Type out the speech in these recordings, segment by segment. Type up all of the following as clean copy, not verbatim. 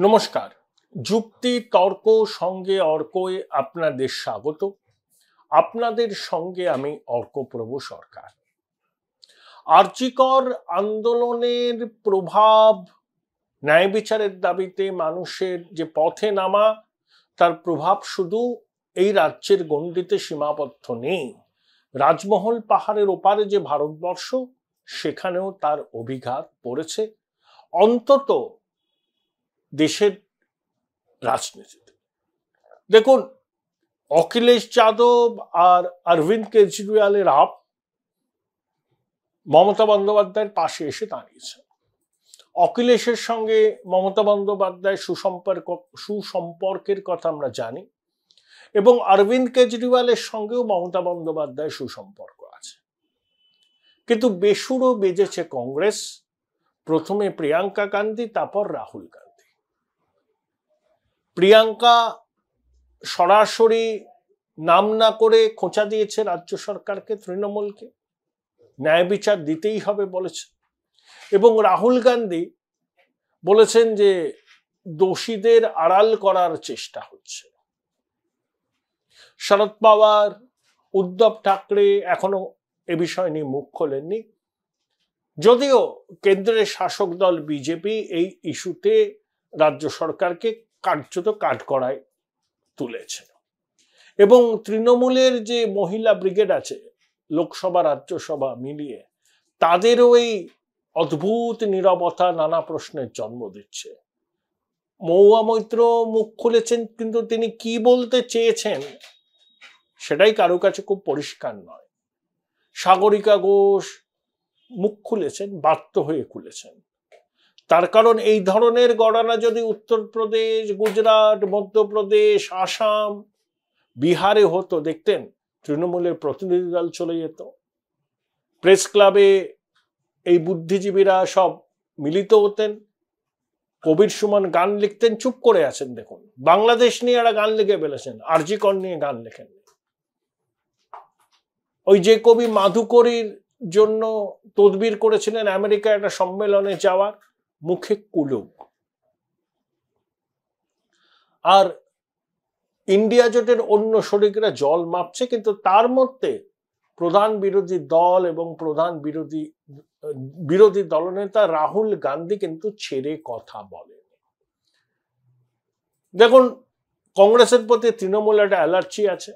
নমস্কার। যুক্তি তর্ক সঙ্গে অর্কয়ে আপনাদের স্বাগত। আপনাদের সঙ্গে আমি অর্কপ্রভু সরকার। আরজিকর আন্দোলনের প্রভাব, ন্যায় বিচারের দাবিতে মানুষের যে পথে নামা, তার প্রভাব শুধু এই রাজ্যের গণ্ডিতে সীমাবদ্ধ নেই। রাজমহল পাহাড়ের ওপারে যে ভারতবর্ষ, সেখানেও তার অভিঘাত পড়েছে, অন্তত দেশের রাজনীতিতে। দেখুন, অখিলেশ যাদব আর অরবিন্দ কেজরিওয়ালের আপ মমতা বন্দ্যোপাধ্যায়ের পাশে এসে দাঁড়িয়েছে। অখিলেশের সঙ্গে মমতা বন্দ্যোপাধ্যায় সুসম্পর্কের কথা আমরা জানি, এবং অরবিন্দ কেজরিওয়ালের সঙ্গেও মমতা বন্দ্যোপাধ্যায় সুসম্পর্ক আছে। কিন্তু বেসুরো বেজেছে কংগ্রেস, প্রথমে প্রিয়াঙ্কা গান্ধী, তারপর রাহুল গান্ধী। প্রিয়াঙ্কা সরাসরি নাম না করে খোঁচা দিয়েছে রাজ্য সরকারকে, তৃণমূলকে, ন্যায় বিচার দিতেই হবে বলেছে। এবং রাহুল গান্ধী বলেছেন যে দোষীদের আড়াল করার চেষ্টা হচ্ছে। শরদ পাওয়ার, উদ্ধব ঠাকরে এখনো এ বিষয় নিয়ে মুখ খোলেননি, যদিও কেন্দ্রের শাসক দল বিজেপি এই ইস্যুতে রাজ্য সরকারকে কার্যত কাঠগড়ায় তুলেছে। এবং তৃণমূলের যে মহিলা ব্রিগেড আছে লোকসভা রাজ্যসভা মিলিয়ে, তাদেরও এই অদ্ভুত নীরবতা নানা প্রশ্নের জন্ম দিচ্ছে। মহুয়া মৈত্র মুখ খুলেছেন, কিন্তু তিনি কি বলতে চেয়েছেন সেটাই কারো কাছে খুব পরিষ্কার নয়। সাগরিকা ঘোষ মুখ খুলেছেন, বাধ্য হয়ে খুলেছেন। তার কারণ এই ধরনের গণনা যদি উত্তরপ্রদেশ, গুজরাট, মধ্যপ্রদেশ, আসাম, বিহারে হতো, দেখতেন তৃণমূলের প্রতিনিধি দল চলে যেত। প্রেস ক্লাবে এই বুদ্ধিজীবীরা সব মিলিত হতেন, কবির সুমন গান লিখতেন, চুপ করে আছেন। দেখুন, বাংলাদেশ নিয়ে এরা গান লিখে ফেলেছেন, আরজিকর নিয়ে গান লেখেন। ওই যে কবি মাধুকরীর জন্য তদবির করেছিলেন আমেরিকা একটা সম্মেলনে যাওয়ার, মুখে কুলুপ। আর ইন্ডিয়া জোটের অন্য শরিকরা জল মাপছে, কিন্তু তার মধ্যে প্রধান বিরোধী দল এবং প্রধান বিরোধী দলনেতা রাহুল গান্ধী কিন্তু ছেড়ে কথা বলেন। দেখুন, কংগ্রেসের প্রতি তৃণমূল একটা অ্যালার্জি আছে।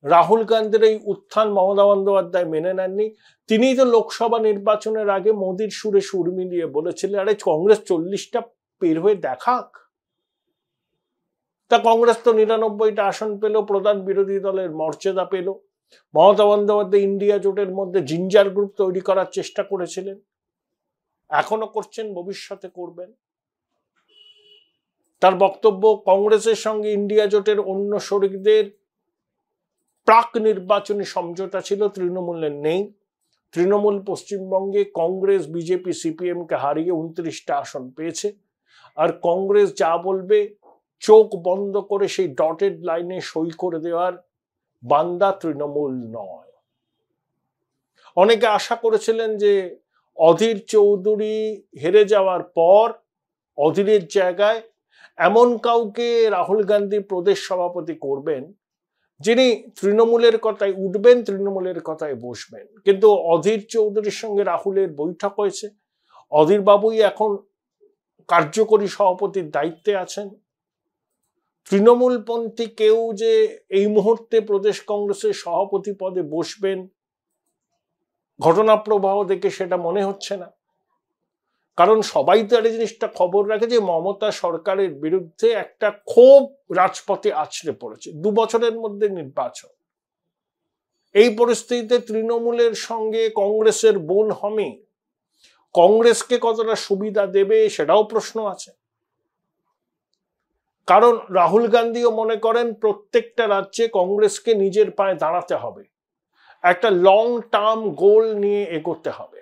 রাহুল গান্ধীর এই উত্থান মমতা বন্দ্যোপাধ্যায় মেনে নেননি। তিনিই তো লোকসভা নির্বাচনের আগে মোদির সুরে সুর মিলিয়ে বলেছিলেন, আরে কংগ্রেস 40টা পের হয়ে দেখাক। তা কংগ্রেস তো 99টা আসন পেল, প্রধান বিরোধী দলের মর্যাদা পেল। মমতা বন্দ্যোপাধ্যায় ইন্ডিয়া জোটের মধ্যে জিঞ্জার গ্রুপ তৈরি করার চেষ্টা করেছিলেন, এখনো করছেন, ভবিষ্যতে করবেন। তার বক্তব্য, কংগ্রেসের সঙ্গে ইন্ডিয়া জোটের অন্য শরিকদের প্রাক নির্বাচনী সমঝোতা ছিল, তৃণমূলের নেই। তৃণমূল পশ্চিমবঙ্গে কংগ্রেস, বিজেপি, সিপিএম কে হারিয়ে 29টা আসন পেয়েছে। আর কংগ্রেস যা বলবে চোখ বন্ধ করে সেই ডটেড লাইনে সই করে দেওয়ার বান্দা তৃণমূল নয়। অনেকে আশা করেছিলেন যে অধীর চৌধুরী হেরে যাওয়ার পর অধীরের জায়গায় এমন কাউকে রাহুল গান্ধী প্রদেশ সভাপতি করবেন, যিনি তৃণমূলের কথায় উঠবেন, তৃণমূলের কথায় বসবেন। কিন্তু অধীর চৌধুরীর সঙ্গে রাহুলের বৈঠক হয়েছে। অধীর বাবুই এখন কার্যকরী সভাপতির দায়িত্বে আছেন। তৃণমূলপন্থী কেউ যে এই মুহূর্তে প্রদেশ কংগ্রেসের সভাপতি পদে বসবেন, ঘটনা প্রবাহ দেখে সেটা মনে হচ্ছে না। কারণ সবাই তো এই জিনিসটা খবর রাখে যে মমতা সরকারের বিরুদ্ধে একটা ক্ষোভ রাজপথে আছড়ে পড়েছে। 2 বছরের মধ্যে নির্বাচন। এই পরিস্থিতিতে তৃণমূলের সঙ্গে কংগ্রেসের বোন হমি কংগ্রেসকে কতটা সুবিধা দেবে সেটাও প্রশ্ন আছে। কারণ রাহুল গান্ধীও মনে করেন প্রত্যেকটা রাজ্যে কংগ্রেসকে নিজের পায়ে দাঁড়াতে হবে, একটা লং টার্ম গোল নিয়ে এগোতে হবে।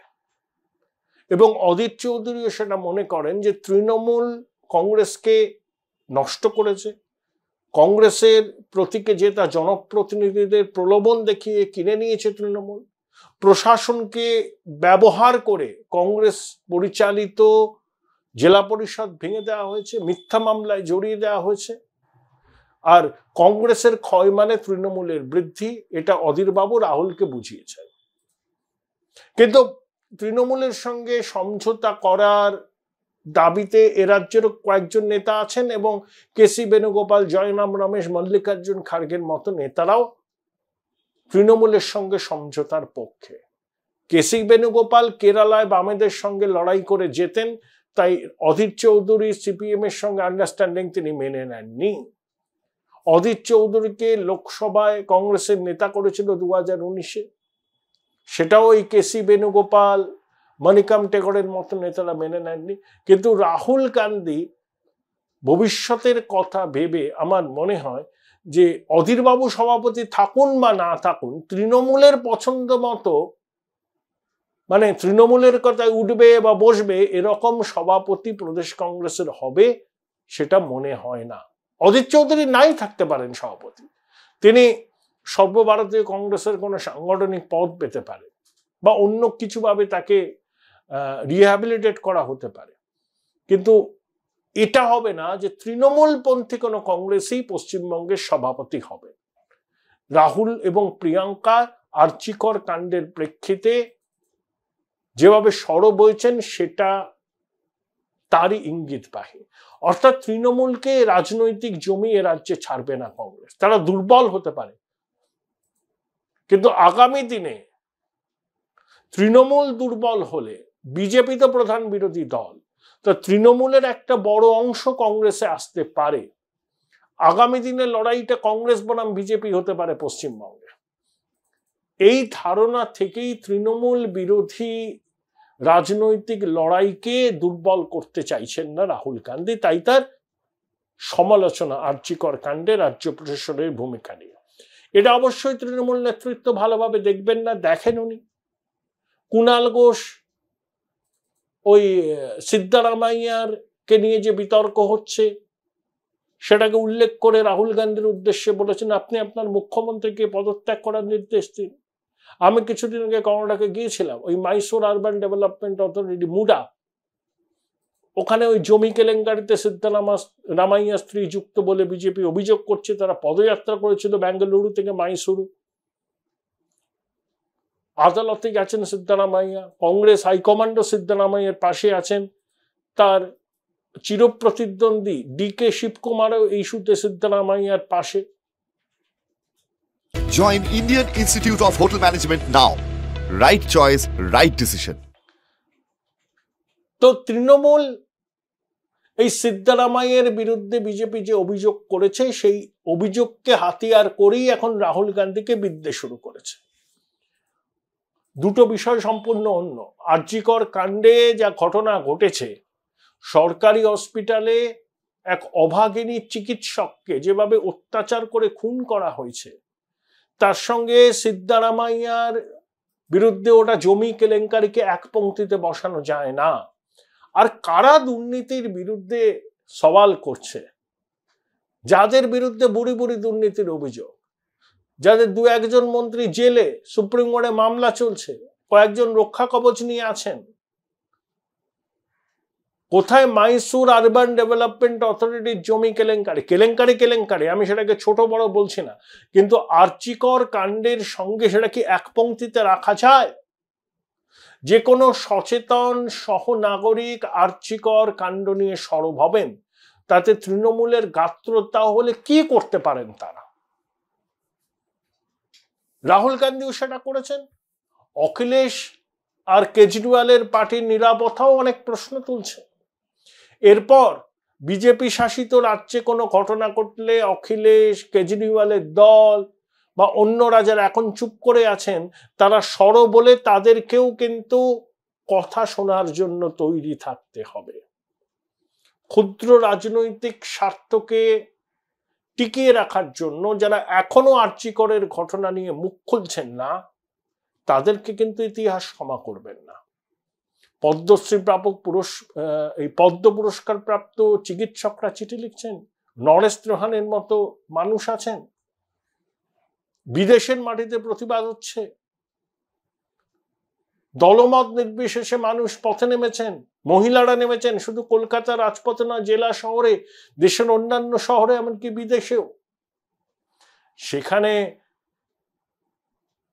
এবং অধীর চৌধুরীও সেটা মনে করেন যে তৃণমূল কংগ্রেসকে নষ্ট করেছে। কংগ্রেসের প্রতীকে জেতা জনপ্রতিনিধিদের প্রলোভন দেখিয়ে কিনে নিয়েছে তৃণমূল। প্রশাসনকে ব্যবহার করে কংগ্রেস পরিচালিত জেলা পরিষদ ভেঙে দেওয়া হয়েছে, মিথ্যা মামলায় জড়িয়ে দেওয়া হয়েছে। আর কংগ্রেসের ক্ষয় মানে তৃণমূলের বৃদ্ধি, এটা অধীরবাবু রাহুলকে বুঝিয়েছেন। কিন্তু তৃণমূলের সঙ্গে সমঝোতা করার দাবিতে এ রাজ্যেরও কয়েকজন নেতা আছেন, এবং কেসি বেণুগোপাল, জয়রাম রমেশ, মল্লিকার্জুন খার্গের মতো নেতারাও তৃণমূলের সঙ্গে সমঝোতার পক্ষে। কেসি বেণুগোপাল কেরালায় বামেদের সঙ্গে লড়াই করে জেতেন, তাই অধীর চৌধুরী সিপিএম এর সঙ্গে আন্ডারস্ট্যান্ডিং তিনি মেনে নেননি। অধীর চৌধুরীকে লোকসভায় কংগ্রেসের নেতা করেছিল 2019-এ, সেটাও ওই কেসি বেণুগোপাল, মণিকাম টেগরের মতো নেতারা মেনে নেননি। কিন্তু রাহুল গান্ধী ভবিষ্যতের কথা ভেবে আমার মনে হয় যে অধীরবাবু সভাপতি থাকুন বা না থাকুন, তৃণমূলের পছন্দ মতো, মানে তৃণমূলের কথায় উঠবে বা বসবে এরকম সভাপতি প্রদেশ কংগ্রেসের হবে সেটা মনে হয় না। অধীর চৌধুরী নাই থাকতে পারেন সভাপতি, তিনি সর্বভারতীয় কংগ্রেসের কোনো সাংগঠনিক পদ পেতে পারে, বা অন্য কিছুভাবে তাকে রিহ্যাবিলিটেট করা হতে পারে, কিন্তু এটা হবে না যে তৃণমূলপন্থী কোনো কংগ্রেসই পশ্চিমবঙ্গের সভাপতি হবে। রাহুল এবং প্রিয়াঙ্কা আর্চিকর কাণ্ডের প্রেক্ষিতে যেভাবে সরব হয়েছেন সেটা তারই ইঙ্গিতবাহী। অর্থাৎ তৃণমূলকে রাজনৈতিক জমি এ রাজ্যে ছাড়বে না কংগ্রেস। তারা দুর্বল হতে পারে, কিন্তু আগামী দিনে তৃণমূল দুর্বল হলে, বিজেপি তো প্রধান বিরোধী দল, তো তৃণমূলের একটা বড় অংশ কংগ্রেসে আসতে পারে। আগামী দিনে লড়াইটা কংগ্রেস বনাম বিজেপি হতে পারে পশ্চিমবঙ্গে। এই ধারণা থেকেই তৃণমূল বিরোধী রাজনৈতিক লড়াইকে দুর্বল করতে চাইছেন না রাহুল গান্ধী, তাই তার সমালোচনা আর্চিকর কাণ্ডে রাজ্য প্রশাসনের ভূমিকা নিয়ে। এটা অবশ্যই তৃণমূল নেতৃত্ব ভালোভাবে দেখবেন না, দেখেন উনি। কুণাল ঘোষ ওই সিদ্ধারামাইয়ার কে নিয়ে যে বিতর্ক হচ্ছে সেটাকে উল্লেখ করে রাহুল গান্ধীর উদ্দেশ্যে বলেছেন, আপনি আপনার মুখ্যমন্ত্রীকে পদত্যাগ করার নির্দেশ দিন। আমি কিছুদিন আগে কর্ণাটকে গিয়েছিলাম, ওই মাইসোর আরবান ডেভেলপমেন্ট অথরিটি মুডা, ওখানে ওই জমি কেলেঙ্কারিতে সিদ্ধারামাইয়া স্ত্রী যুক্ত বলে বিজেপি অভিযোগ করছে। তারা পদযাত্রা করেছিল বেঙ্গালুরু থেকে মাইসুরু, আদালতে গেছেন সিদ্ধারামাইয়া, কংগ্রেস হাইকমান্ডও সিদ্ধারামাইয়ার পাশে আছেন, তার চিরপ্রতিদ্বন্দ্বী ডিকে শিবকুমারও এই ইস্যুতে সিদ্ধারামাইয়ার পাশে। Join Indian Institute of Hotel Management now. Right choice, right decision. তো তৃণমূল এই সিদ্ধারামাইয়ের বিরুদ্ধে বিজেপি যে অভিযোগ করেছে সেই অভিযোগকে হাতিয়ার করেই এখন রাহুল গান্ধীকে বিদ্বেষ শুরু করেছে। দুটো বিষয় সম্পূর্ণ অন্য। আরজিকর কাণ্ডে যা ঘটনা ঘটেছে, সরকারি হসপিটালে এক অভাগিনী চিকিৎসককে যেভাবে অত্যাচার করে খুন করা হয়েছে, তার সঙ্গে সিদ্ধারামাইয়ার বিরুদ্ধে ওটা জমি কেলেঙ্কারিকে এক পংক্তিতে বসানো যায় না। আর কারা দুর্নীতির বিরুদ্ধে সওয়াল করছে, যাদের বিরুদ্ধে বুড়ি বুড়ি দুর্নীতির অভিযোগ, যাদের দু একজন মন্ত্রী জেলে, সুপ্রিম কোর্টে মামলা চলছে, কয়েকজন রক্ষা কবচ নিয়ে আছেন। কোথায় মাইসুর আরবান ডেভেলপমেন্ট অথরিটির জমি কেলেঙ্কারি, কেলেঙ্কারি কেলেঙ্কারি, আমি সেটাকে ছোট বড় বলছি না, কিন্তু আরজিকর কাণ্ডের সঙ্গে সেটা কি এক পংক্তিতে রাখা যায়? যে কোনো সচেতন সহনাগরিক আরজিকর কাণ্ড নিয়ে সরব হবেন, তাতে তৃণমূলের গাত্রতা হলে কি করতে পারেন তারা? রাহুল গান্ধীও সেটা করেছেন। অখিলেশ আর কেজরিওয়ালের পার্টির নিরাপত্তাও অনেক প্রশ্ন তুলছে। এরপর বিজেপি শাসিত রাজ্যে কোনো ঘটনা ঘটলে অখিলেশ, কেজরিওয়ালের দল বা অন্যরা যারা এখন চুপ করে আছেন, তারা সরব বলে তাদেরকেও কিন্তু কথা শোনার জন্য তৈরি থাকতে হবে। ক্ষুদ্র রাজনৈতিক স্বার্থকে টিকিয়ে রাখার জন্য যারা এখনো আরজিকরের ঘটনা নিয়ে মুখ খুলছেন না, তাদেরকে কিন্তু ইতিহাস ক্ষমা করবেন না। পদ্মশ্রী প্রাপক এই পদ্ম পুরস্কার প্রাপ্ত চিকিৎসকরা চিঠি লিখছেন, নরেশ ত্রহানের মতো মানুষ আছেন, বিদেশের মাটিতে প্রতিবাদ হচ্ছে। দলমত নির্বিশেষে মানুষ পথে নেমেছেন, মহিলারা নেমেছেন, শুধু কলকাতার রাজপথে নয়, জেলা শহরে, দেশের অন্যান্য শহরে, এমনকি বিদেশেও। সেখানে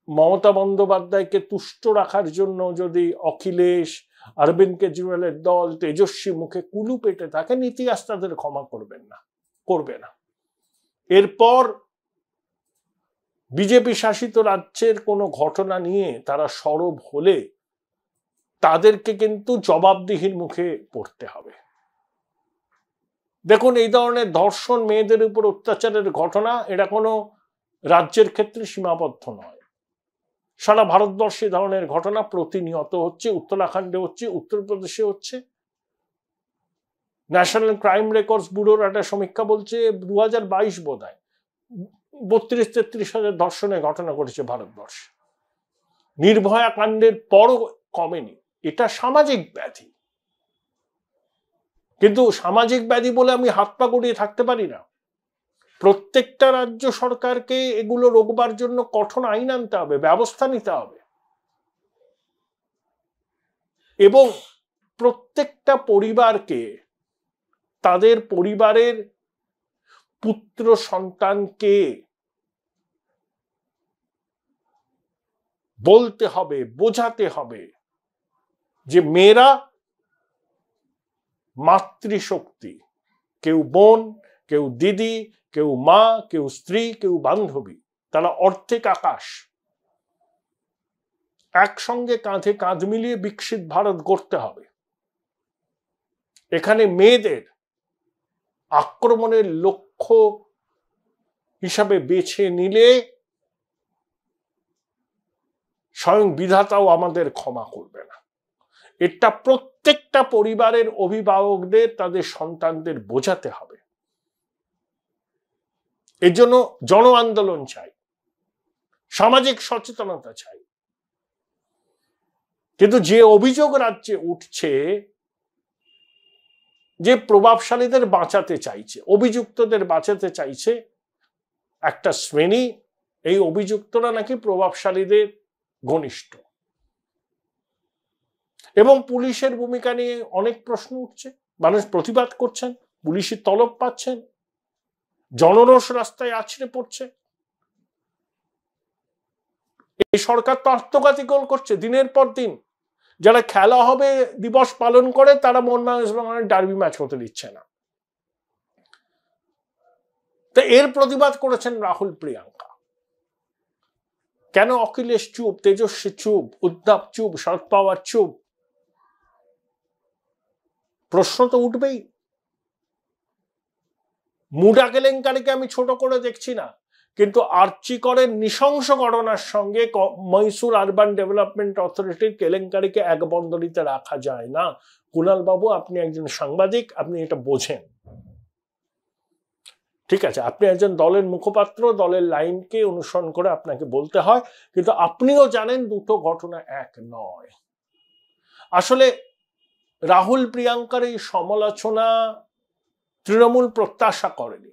মমতা বন্দ্যোপাধ্যায়কে তুষ্ট রাখার জন্য যদি অখিলেশ, অরবিন্দ কেজরিওয়ালের দল, তেজস্বী মুখে কুলু পেটে থাকেন, ইতিহাস তাদের ক্ষমা করবে না। এরপর বিজেপি শাসিত রাজ্যের কোনো ঘটনা নিয়ে তারা সরব হলে তাদেরকে কিন্তু জবাবদিহির মুখে পড়তে হবে। দেখুন, এই ধরনের ধর্ষণ, মেয়েদের উপর অত্যাচারের ঘটনা, এটা কোনো রাজ্যের ক্ষেত্রে সীমাবদ্ধ নয়। সারা ভারতবর্ষে ধরনের ঘটনা প্রতিনিয়ত হচ্ছে। উত্তরাখণ্ডে হচ্ছে, উত্তরপ্রদেশে হচ্ছে। ন্যাশনাল ক্রাইম রেকর্ডস ব্যুরোর একটা সমীক্ষা বলছে 2022 বোধহয় 32-33 হাজার ধর্ষণের ঘটনা ঘটেছে ভারতবর্ষে। নির্ভয়া কাণ্ডের পরও কমেনি। এটা সামাজিক ব্যাধি, কিন্তু সামাজিক ব্যাধি বলে আমি হাত পা গড়িয়ে থাকতে পারি না। প্রত্যেকটা রাজ্য সরকারকে এগুলো রোকবার জন্য কঠোর আইন আনতে হবে, ব্যবস্থা নিতে হবে, এবং প্রত্যেকটা পরিবারকে তাদের পরিবারের পুত্র সন্তানকে বলতে হবে, বোঝাতে হবে যে মেয়েরা মাতৃশক্তি, কেউ বোন, কেউ দিদি, কেউ মা, কেউ স্ত্রী, কেউ বান্ধবী, তারা অর্ধেক আকাশ। একসঙ্গে কাঁধে কাঁধ মিলিয়ে বিকশিত ভারত গড়তে হবে। এখানে মেয়েদের আক্রমণের লক্ষ্য হিসাবে বেছে নিলে স্বয়ং বিধাতাও আমাদের ক্ষমা করবে না। এটা প্রত্যেকটা পরিবারের অভিভাবকদের তাদের সন্তানদের বোঝাতে হবে। এর জন্য জন আন্দোলন চাই, সামাজিক সচেতনতা চাই। কিন্তু যে অভিযোগ রাজ্যে উঠছে যে প্রভাবশালীদের বাঁচাতে চাইছে, অভিযুক্তদের বাঁচাতে চাইছে একটা শ্রেণী, এই অভিযুক্তরা নাকি প্রভাবশালীদের ঘনিষ্ঠ, এবং পুলিশের ভূমিকা নিয়ে অনেক প্রশ্ন উঠছে। মানুষ প্রতিবাদ করছেন, পুলিশের তলব পাচ্ছেন, জনরোষ রাস্তায় আছড়ে পড়ছে। এই সরকার তো আত্মঘাতী গোল করছে দিনের পর দিন। যারা খেলা হবে দিবস পালন করে তারা মোহনবাগানের ডার্বি ম্যাচ হতে দিচ্ছে না। তো এর প্রতিবাদ করেছেন রাহুল, প্রিয়াঙ্কা। কেন অখিলেশ চুপ, তেজস্বী চুপ, উদ্ধব চুপ, শরদ পাওয়ার চুপ? প্রশ্ন তো উঠবেই। মুডা কেলেঙ্কারিকে আমি ছোট করে দেখছি না, কিন্তু আর্চিকরের নৃশংস ঘটনার সঙ্গে মহীশূর আরবান ডেভেলপমেন্ট অথরিটির কেলেঙ্কারিকে এক বন্ধনীতে রাখা যায় না। কুণাল বাবু, আপনি একজন সাংবাদিক, আপনি এটা বোঝেন। ঠিক আছে, আপনি একজন দলের মুখপাত্র, দলের লাইনকে অনুসরণ করে আপনাকে বলতে হয়, কিন্তু আপনিও জানেন দুটো ঘটনা এক নয়। আসলে রাহুল প্রিয়াঙ্কার এই সমালোচনা তৃণমূল প্রত্যাশা করেনি,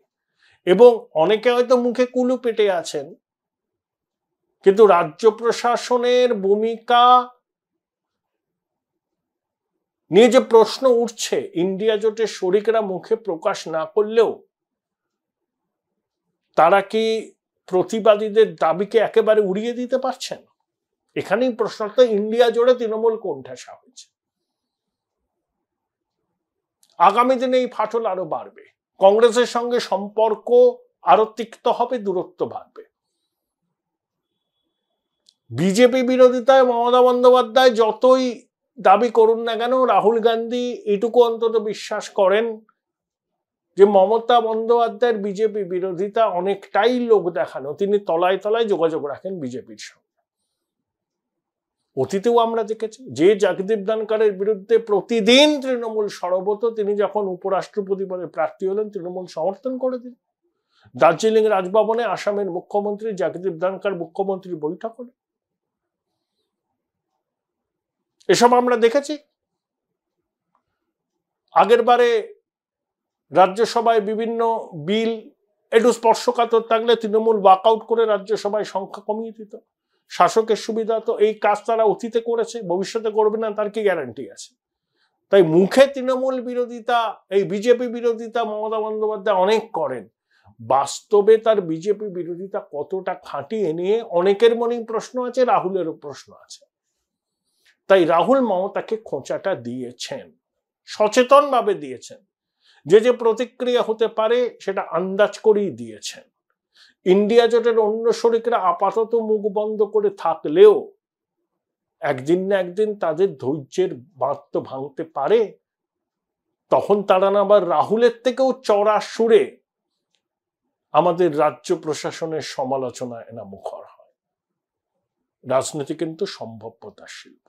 এবং অনেকে হয়তো মুখে কুলু পেটে আছেন, কিন্তু রাজ্য প্রশাসনের ভূমিকা নিয়ে যে প্রশ্ন উঠছে, ইন্ডিয়া জোটের শরিকরা মুখে প্রকাশ না করলেও তারা কি প্রতিবাদীদের দাবিকে একেবারে উড়িয়ে দিতে পারছেন? এখানেই প্রশ্নটা, ইন্ডিয়া জোড়ে তৃণমূল কোণঠাসা হয়েছে। আগামী দিনে এই ফাটল আরো বাড়বে, কংগ্রেসের সঙ্গে সম্পর্ক আরো তিক্ত হবে, দূরত্ব বাড়বে। বিজেপি বিরোধিতায় মমতা বন্দ্যোপাধ্যায় যতই দাবি করুন না কেন, রাহুল গান্ধী এটুকু অন্তত বিশ্বাস করেন যে মমতা বন্দ্যোপাধ্যায়ের বিজেপি বিরোধিতা অনেকটাই লোক দেখানো। তিনি তলায় তলায় যোগাযোগ রাখেন বিজেপির সঙ্গে। অতীতেও আমরা দেখেছি যে জগদীপ ধনখড়ের বিরুদ্ধে প্রতিদিন তৃণমূল সরব হতো, তিনি যখন উপরাষ্ট্রপতি পদে প্রার্থী হলেন তৃণমূল সমর্থন করে দিল। দার্জিলিং রাজভবনে আসামের মুখ্যমন্ত্রী জগদীপ ধনখড় মুখ্যমন্ত্রী বৈঠক হল। এসব আমরা দেখেছি। আগের বারে রাজ্যসভায় বিভিন্ন বিল একটু স্পর্শকাতর থাকলে তৃণমূল ওয়াকআউট করে রাজ্যসভায় সংখ্যা কমিয়ে দিত। শাসকের সুবিধা, তো এই কাজ তারা অতীতে করেছে, ভবিষ্যতে করবে না তার কি গ্যারান্টি আছে? তাই মুখে তৃণমূল বিরোধিতা, এই বিজেপি বিরোধিতা মমতা বন্দ্যোপাধ্যায় অনেক করেন, বাস্তবে তার বিজেপি বিরোধিতা কতটা খাঁটিয়ে নিয়ে অনেকের মনেই প্রশ্ন আছে, রাহুলেরও প্রশ্ন আছে। তাই রাহুল মমতাকে খোঁচাটা দিয়েছেন, সচেতন ভাবে দিয়েছেন, যে প্রতিক্রিয়া হতে পারে সেটা আন্দাজ করেই দিয়েছেন। ইন্ডিয়া জোটের অন্য শরিকরা আপাতত মুখ বন্ধ করে থাকলেও একদিন না একদিন তাদের ধৈর্যের বাঁধ তো ভাঙতে পারে, তখন তারা না আবার রাহুলের থেকেও চড়া সুরে আমাদের রাজ্য প্রশাসনের সমালোচনায় না মুখর হয়। রাজনীতি কিন্তু সম্ভাব্যতার শিল্প।